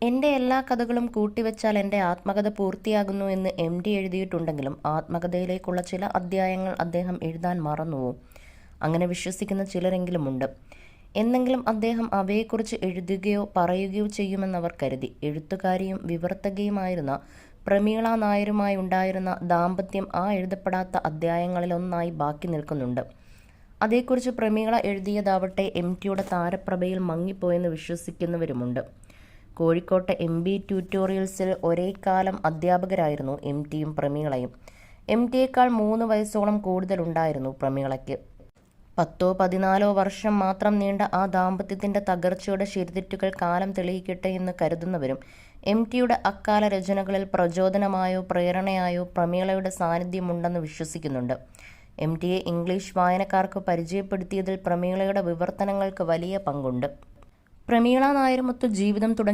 എൻ്റെ എല്ലാ കഥകളും കൂട്ടിവെച്ചാൽ എൻ്റെ ആത്മകഥ പൂർത്തിയാകുന്നു എന്ന് MT എഴുതിയിട്ടുണ്ടെങ്കിലും ആത്മകഥയിലേക്കുള്ള ചില അധ്യായങ്ങൾ അദ്ദേഹം എഴുതാൻ മറന്നുവോ? അങ്ങനെ വിശ്വസിക്കുന്ന ചിലരെങ്കിലുമുണ്ട്. എന്നെങ്കിലും അദ്ദേഹം അവയെക്കുറിച്ച് എഴുതുകയോ പറയുകയോ ചെയ്യുമെന്നവർ കരുതി. എഴുത്തുകാരിയും വിവർത്തകയുമായിരുന്ന പ്രമീള നായരുമായി ഉണ്ടായിരുന്ന ദാമ്പത്യം ആ എഴുതപ്പെടാത്ത അധ്യായങ്ങളിലൊന്നായി ബാക്കി നിൽക്കുന്നുണ്ട്. അതേക്കുറിച്ച് പ്രമീള എഴുതിയതാവട്ടെ MTയുടെ താരപ്രഭയിൽ മങ്ങിപ്പോയെന്ന് വിശ്വസിക്കുന്നവരുമുണ്ട്. കോഴിക്കോട്ടെ MB ട്യൂട്ടോറിയൽസിൽ ഒരേക്കാലം അധ്യാപകരായിരുന്നു MTയും പ്രമീളയും. MTയേക്കാൾ 3 വയസ്സോളം കൂടുതലുണ്ടായിരുന്നു പ്രമീളയ്ക്ക്. 10-14 വർഷം മാത്രം നീണ്ട ആ ദാമ്പത്യത്തിൻ്റെ തകർച്ചയുടെ ശരിതെറ്റുകൾ കാലം തെളിയിക്കട്ടെ എന്ന് കരുതുന്നവരും MTയുടെ അക്കാല രചനകളിൽ പ്രചോദനമായോ പ്രേരണയായോ പ്രമീളയുടെ സാന്നിധ്യമുണ്ടെന്ന് വിശ്വസിക്കുന്നുണ്ട്. MTയെ ഇംഗ്ലീഷ് വായനക്കാർക്ക് പരിചയപ്പെടുത്തിയതിൽ പ്രമീളയുടെ വിവർത്തനങ്ങൾക്ക് വലിയ പങ്കുണ്ട്. പ്രമീള നായരുമൊത്ത് ജീവിതം തുടങ്ങി